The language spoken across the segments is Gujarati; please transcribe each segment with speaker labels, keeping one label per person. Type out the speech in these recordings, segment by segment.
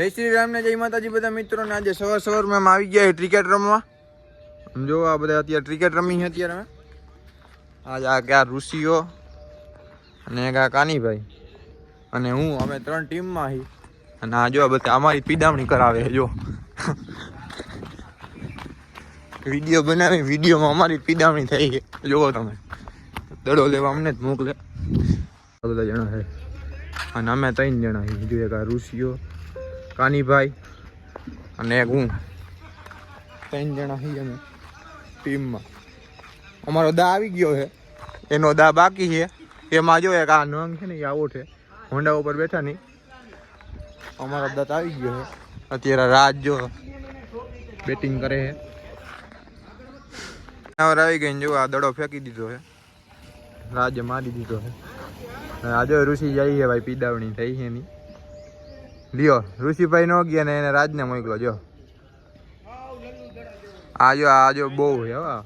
Speaker 1: જય શ્રી રામ ને જય માતાજી બધા મિત્રોને આજે સવાર માં આવી ગયા ક્રિકેટ રમવા. જો આ બધા અત્યારે ક્રિકેટ રમી છે અત્યારે અમે. આજ આ ક્યાં ઋષિઓ અને એક આ કાનીભાઈ અને હું અમે 3 ટીમમાં હી. અને આ જો બધા અમારી પીડામણી કરાવે જો વિડીયો બનાવી વિડીયોમાં અમારી પીડામણી થઈ છે. જોવો તમે દડો લેવા અમને જ મોકલે બધા જણા છે અને અમે 3 જણા છીએ. જો એક આ ઋષિઓ કાનીભાઈ અને એક હું 3 જણા છીએ અમે ટીમમાં. અમારો દા આવી ગયો છે, એનો દા બાકી છે. એમાં જો એક આ નંગ છે ને એ આવો છે, હોન્ડા ઉપર બેઠા નહીં. અમારો દાંત આવી ગયો છે. અત્યારે રાત જો બેટિંગ કરે છે. આવી ગઈ જો આ દડો ફેંકી દીધો છે, રાજે મારી દીધો છે. આજે ઋષિ જાય છે ભાઈ, પીડાવણી થઈ છે એની. લ્યો ઋષિભાઈ નો ગયા ને એને રાજને મોકલો. જો આજો બહુ છે હા.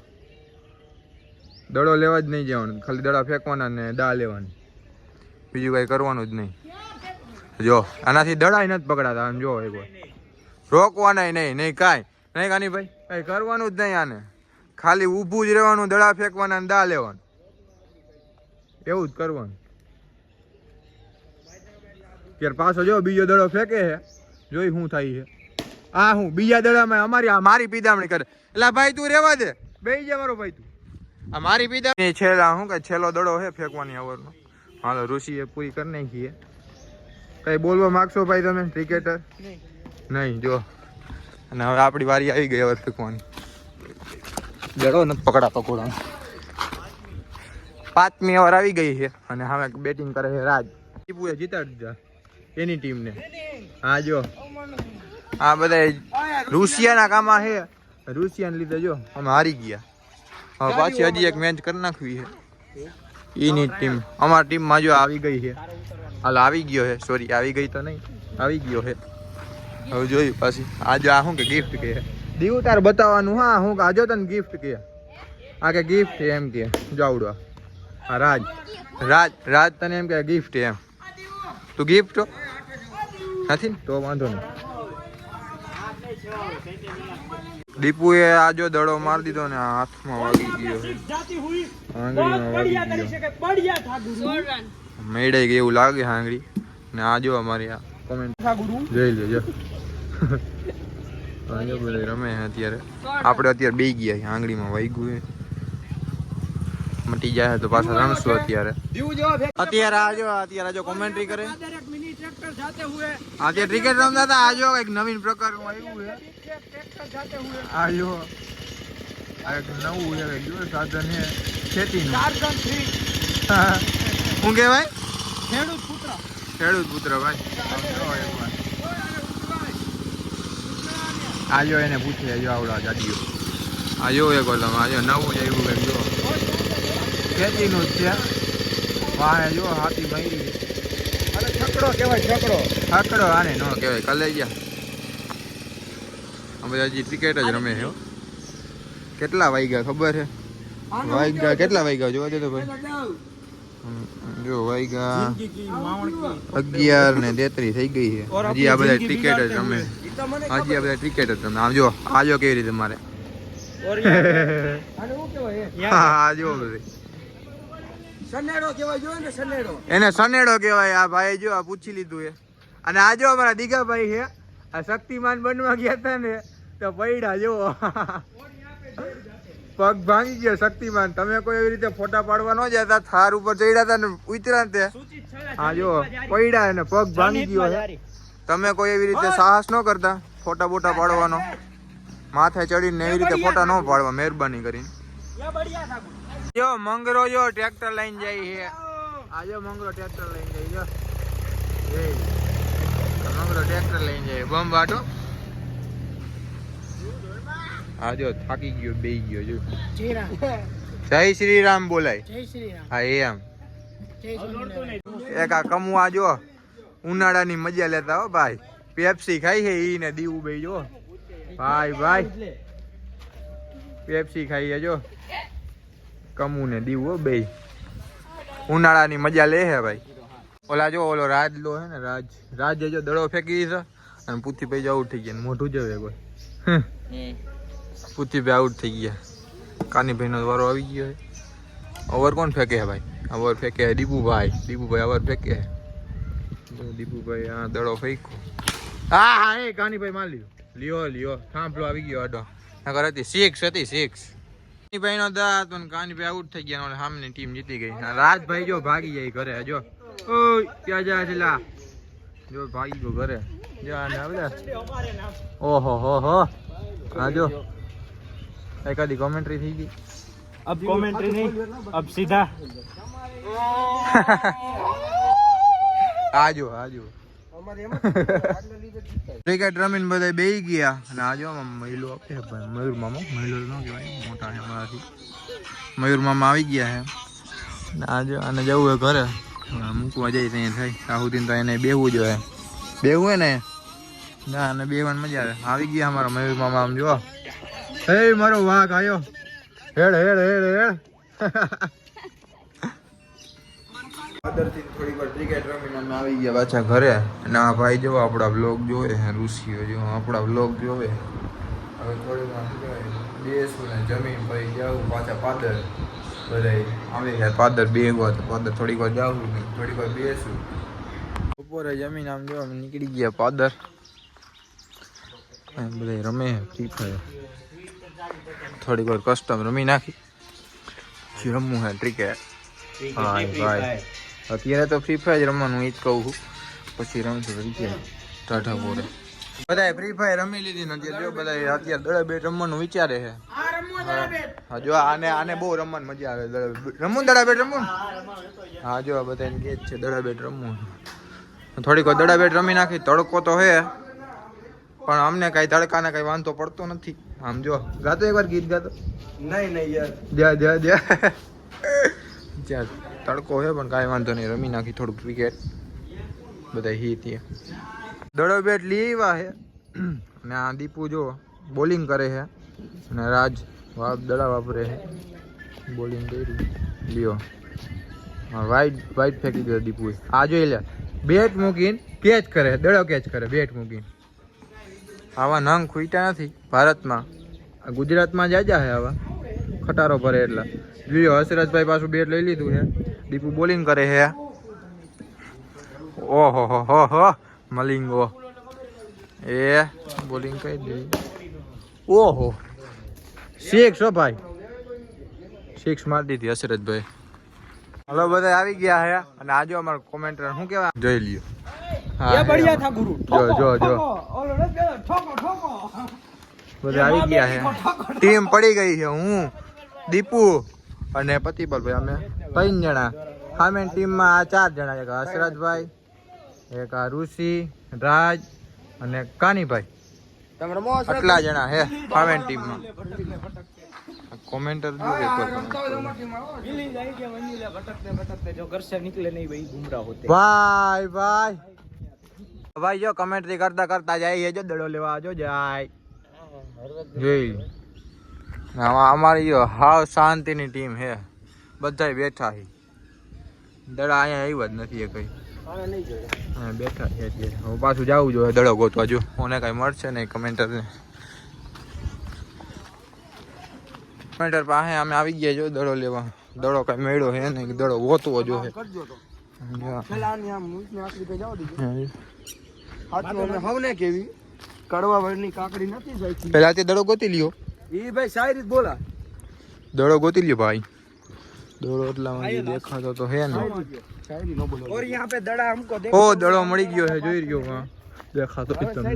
Speaker 1: દડો લેવા જ નહીં જવાનું, ખાલી દડા ફેંકવાના ને દા લેવાની, બીજું કઈ કરવાનું જ નહીં. જો આનાથી દડાય નથી પકડાતા. આમ જો એકવાર રોકવાના નહીં કાંઈ નહીં કાનીભાઈ, કઈ કરવાનું જ નહીં. આને ખાલી ઊભું જ રહેવાનું, દડા ફેંકવાના ને દા લેવાનું, એવું જ કરવાનું. ત્યારે પાછો જો બીજો દડો ફેંકે છે, જોઈ શું થાય છે. આ હું બીજા દડામાં મારી પીદામણી કરે. એટલે ભાઈ તું રેવા દે, બેસી જા મારો ભાઈ તું. આ મારી પીદામણી છેલ્લો દડો છે ફેંકવાની આવરનો. હાલો ઋષિએ પૂરી કરી નાખી. કઈ બોલવા માંગશો ભાઈ તમે? ક્રિકેટર નહીં જો. અને હવે આપણી વારી આવી ગઈ હવે ફેંકવાની. દડો નથી પકડાતો કોણ. 5મી ઓવર આવી ગઈ છે અને હવે બેટિંગ કરે છે રાજ. ટીપુએ જીતાડી દીધા એની ટીમને. હા જો આ બધા રુશિયાના કામમાં છે. રુશિયાને લીધે જો અમે હારી ગયા. હવે પાછી હજી એક મેચ કરી નાખવી છે એની ટીમ. અમારી ટીમમાં જો આવી ગઈ છે. હાલ આવી ગયો છે, સોરી આવી ગઈ તો નહીં, આવી ગયો છે. હવે જોયું પાછી આજે આ શું કે ગિફ્ટ કે દીવું તાર બતાવવાનું. હા હું આજો તને ગિફ્ટ કે આ કે ગિફ્ટ એમ કે જાવડો. હા રાજ તને એમ કે ગિફ્ટ એમ. તું ગિફ્ટ નથી તો વાંધો નહીં. દીપુએ આજો દડો મારી દીધો ને હાથમાં વાગી ગયો, આંગળીમાં વાગી ગયો, મેળાઈ ગઈ એવું લાગે આંગળી. ને આજો અમારી આ કોમેન્ટ જોઈ લેજો. આજો બધા રમે અત્યારે. આપણે અત્યારે બે ગયા આંગળીમાં વાગ્યું. મટી જાય તો પાછા રમશું. અત્યારે આજો કોમેન્ટ્રી કરે. આજે ક્રિકેટ રમતા હતા. આજો એક નવીન પ્રકારનું આવ્યું છે. આજો એક નવું જો સાધન છે ખેતીનું. શું કહેવાય? ખેડૂત પુત્ર ભાઈ. આજો એને પૂછે જો આવડા ગાડીઓ. આજો એક વાર તમે આજો નવું જ આવ્યું જો ખેતીનું જ છે. વાહે જો હાથી મારી. છકડો કહેવાય, છકડો આને ન કહેવાય. કલેજા અમે હજી ક્રિકેટ જ રમે છે. કેટલા વાગ્યા ખબર છે? કેટલા વાગ્યા જોવા દે તો ભાઈ. જો વાગ્યા 11:33 થઈ ગઈ છે. હજી આ બધા ક્રિકેટ જ રમે. આમ જો આજો કેવી રીતે મારે. હા જો એને સનેડો કહેવાય. આ ભાઈ જો આ પૂછી લીધું છે. અને આ જો અમારા દીઘાભાઈ છે, આ શક્તિમાન બનવા ગયા હતા ને તો પૈડા જો પગ ભાંગી ગયો શક્તિમાન. તમે કોઈ એવી રીતે ફોટા પાડવા ન જતા, થાર ઉપર ચડ્યા હતા ને ઉતર્યા તે. હા જો પૈડા ને પગ ભાંગી ગયો છે. તમે કોઈ એવી રીતે સાહસ ન કરતા ફોટા બોટા પાડવાનો. માથે ચડીને એવી રીતે ફોટા ન પાડવા મહેરબાની કરીને. જો મંગરો જો ટ્રેક્ટર લઈને જાય છે. આજો મંગરો ટ્રેક્ટર લઈને જાય જો. મંગરો ટ્રેક્ટર લઈને જાય બમ વાટો. આજો થાકી ગયો, બેહી ગયો જો. જય શ્રી રામ બોલાય. હા એમ. એક આ કમવા જો ઉનાળાની મજા લેતા હો ભાઈ. પેપ્સી ખાઈ છે ઈ ને દીવું બે જો ભાઈ પેપ્સી ખાઈએ જો. કમુ ને દીવું બે ઉનાળાની મજા લે હે ભાઈ. ઓલા જો ઓલો રાજ લો હે ને રાજ જો દડો ફેંકી દીધો અને પુથીભાઈ જ આઉટ થઈ ગયા મોઢું જવે કોઈ પુથીભાઈ આઉટ થઈ ગયા કાનીભાઈનો વારો આવી ગયો છે ઓવર કોણ ફેંકે હે ભાઈ ઓવર ફેંકે હે દીપુભાઈ ઓવર ફેંકે હે દીપુભાઈ આ દડો ફેંકો હા એ કાનીભાઈ માર લ્યો થાંભલો આવી ગયો અડો નકર હતી 6 હતી 6 કાનીભાઈ નો દાંત અને કાનીભાઈ આઉટ થઈ ગયા અને સામેની ટીમ જીતી ગઈ રાજભાઈ જો ભાગી જાય ઘરે જો ઓય ક્યાં જાય છે લા જો ભાગી ગયો ઘરે જો આને આવડે ઓહો હો હા જો એકાદી કોમેન્ટ્રી થઈ ગઈ
Speaker 2: अब कमेंट्री नहीं अब सीधा
Speaker 1: આજો ક્રિકેટ રમીને બધા બેહી ગયા અને આજો મહિલો આપે ભાઈ મયુર મામા મહિલો ન કહેવાય મોટા છે અમારાથી મયુર મામા આવી ગયા છે આજો આને જવું હોય ઘરે મૂકવા જાય ત્યાં થાય સાહુદીન તો એને બેહવું જોઈએ બેહવું હોય ને ના અને બેહવાની મજા આવે આવી ગયા અમારા મયુર મામા આમ જો હે મારો વાઘ આવ્યો હેડ થોડી વાર ક્રિકેટ રમીને અમે આવી ગયા પાછા ઘરે અને આ ભાઈ જો આપણા બ્લોગ જોવે ઋષિઓ જો આપણા બ્લોગ જોવે હવે થોડી વાર બેસું ને જમીન પછી જાઉં પાછા પાદર બધા આવી ગયા પાદર બેહવા તો પાદર થોડીક વાર જાઉં ને થોડીક વાર બેસું બપોરે જમીન આમ જો નીકળી ગયા પાદર બધા રમે ફ્રી ફાયર થોડીક વાર કસ્ટમ રમી નાખી પછી રમવું હે ક્રિકેટ હા ભાઈ અત્યારે તો ફ્રી ફાયર રમવાનું એ જ કહું છું પછી રમશું ક્રિકેટ ટાટા બોરે બધા ફ્રી ફાયર રમી લીધી ને અત્યારે જો બધા અત્યારે દડા બેટ રમવાનું વિચારે છે હા જો આને બહુ રમવાની મજા આવે રમવું દડા બેટ રમવું હા જો બધા એને કે છે દડા બેટ રમવું થોડીક વાર દડા બેટ રમી નાખી તડકો તો હે પણ અમને કઈ તડકાને કઈ વાંધો પડતો નથી આમ જો ગાતો એકવાર ગીત ગાતો
Speaker 2: नहीं यार
Speaker 1: જા તડકો છે પણ કાંઈ વાંધો નહીં રમી નાખી થોડુંક ક્રિકેટ બધા હી ત્યાં દડો બેટ લઈ આવ્યા છે અને આ દીપુ જો બોલિંગ કરે છે અને રાજ દડા વાપરે છે બોલિંગ કરી લ્યો હા વાઈટ ફેંકી દો દીપુએ આ જોઈ લે બેટ મૂકીને કેચ કરે દડો કેચ કરે બેટ મૂકીને આવા નંગ ખૂટ્યા નથી ભારતમાં ગુજરાતમાં જાજા છે આવા ખટારો ભરે એટલા જોયો હસરતભાઈ પાછું બેટ લઈ લીધું છે દીપુ બોલિંગ કરે છે ઓહો હો મલિંગો એ બોલિંગ કરી દીધી ઓહો 6 હો ભાઈ 6 મારી દીધી હસરતભાઈ હલો બધા આવી ગયા છે અને આજો અમારો કોમેન્ટર શું કહેવાય જોઈ લ્યો
Speaker 2: ये बढ़िया था गुरु
Speaker 1: જો બધા આવી ગયા છે ટીમ પડી ગઈ છે હું દીપુ અને પતિપાલભાઈ અમે 3 જણા સામે ટીમમાં આ 4 જણા એક હસરતભાઈ એક આ ઋષિ રાજ અને કાનીભાઈ આટલા જણા હે સામે ટીમમાં કોમેન્ટર
Speaker 2: जो घर से निकले नहीं भाई गुमराह होते
Speaker 1: ભાઈ જો કમેન્ટ્રી કરતા જાય જો દડો લેવા જો જાય જોઈ અમારી જો હાવ શાંતિની ટીમ હે બધા બેઠા છે દડા અહીંયા આવ્યા જ નથી એ કઈ બેઠા છે અત્યારે હું પાછું જવું જોઈએ દડો ગોતવા જો મને કઈ મળશે નહીં કમેન્ટર પાસે અમે આવી ગયા જો દડો લેવા દડો કઈ મેળ્યો હે નહીં દડો ગોતવો જો હે પેલા તે દડો ગોતી લ્યો
Speaker 2: ये भाई शायरी बोला
Speaker 1: દડો ગોતી લ્યો ભાઈ દડો એટલા દેખાતો તો હે ને
Speaker 2: शायरी न बोलो और यहाँ पे दड़ा हमको
Speaker 1: ઓ દડો મળી ગયો છે જોઈ રહ્યો હા દેખાતો જ તમને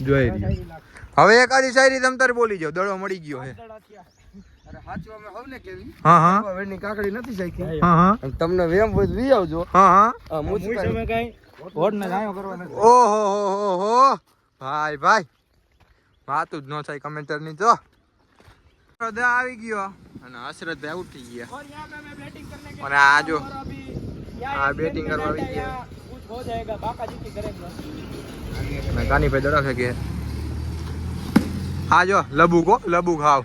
Speaker 1: જોઈ રહ્યો હવે એકાદી શાયરી તમ તારે બોલી જાવ દડો મળી ગયો છે
Speaker 2: અરે હાચવા મે હવને કેવી
Speaker 1: હા
Speaker 2: વેની કાકડી નથી શીખી
Speaker 1: હા
Speaker 2: તમને વેમ હોય વી આવજો
Speaker 1: હા
Speaker 2: મુજ મે કઈ હોડ ને ગાયો કરવા નથી
Speaker 1: ઓહો ભાઈ વાતું જ ન થાય કમેન્ટર ની તો આવી ગયો અને હસરત આઉટ થઈ ગયા
Speaker 2: और यहाँ पे मैं बैटिंग करने के
Speaker 1: અને આ જો
Speaker 2: अभी
Speaker 1: આ બેટિંગ કરવા આવી ગયા
Speaker 2: कुछ हो जाएगा बाका जी की करेंगे
Speaker 1: અને કાની ભાઈ દડા ફેંકે હા જો લબુ ખાવ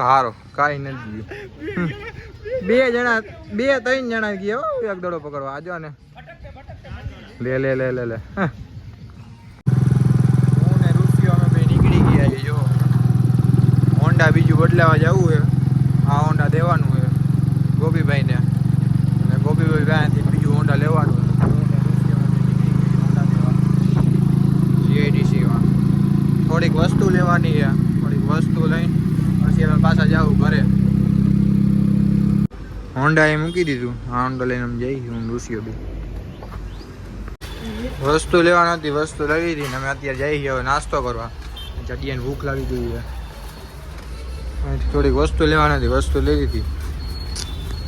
Speaker 1: કારો કાઈ નથી ગયું 2 જણા 2-3 જણા ગયા એક દડો પકડવા આજો ને લે લે લે લે લે હું ને રૂપિયો અમે બે નીકળી ગયા છે. જો હોન્ડા બીજું બદલાવા જવું છે. આ હોન્ડા દેવાનું છે ગોપીભાઈને, અને ગોપીભાઈ પાસેથી બીજું હોન્ડા લેવાનું છે. જીઆઈડીસીમાં થોડીક વસ્તુ લેવાની છે. થોડીક વસ્તુ લઈને પછી અમે પાછા જાવું ઘરે. હોન્ડા એ મૂકી દીધું. આ હોન્ડા લઈને અમે જઈએ. હું ઋષિયો બી વસ્તુ લેવા નથી, વસ્તુ લઈ લીધી ને અમે અત્યારે જઈએ છીએ હવે નાસ્તો કરવા. જડિયાને ભૂખ લાગી ગઈ છે. થોડીક વસ્તુ લેવા નથી, વસ્તુ લઈ લીધી.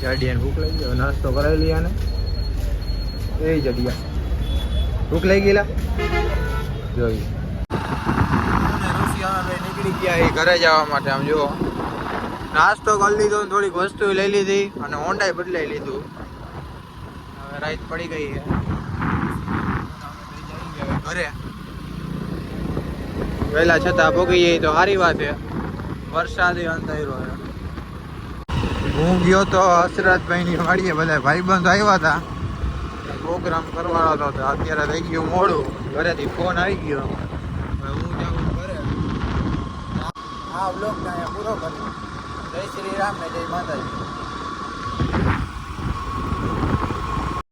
Speaker 1: જડિયાને ભૂખ લાગી ગઈ, નાસ્તો કરાવી લઈએ ને. એ જડિયા ભૂખ લાગી ગયેલા જોઈ. નીકળી ગયા એ ઘરે જવા માટે. આમ જુઓ નાસ્તો કરી લીધો, થોડીક વસ્તુ લઈ લીધી અને હોન્ડાય બદલાઈ લીધું. હવે રાત પડી ગઈ છે ઘરે. વહેલા છતાં પોગી જઈએ તો સારી વાત છે. વરસાદે અંધાર્યો છે. હું ગયો તો હસરતભાઈની વાડીએ, બધા ભાઈબંધ આવ્યા હતા, પ્રોગ્રામ કરવાનો હતો. અત્યારે થઈ ગયું મોડું, ઘરેથી ફોન આવી ગયો. હવે હું જાઉં ઘરે. આ વ્લોગ પૂરો કર્યો. જય શ્રી રામ ને જય માતાજી.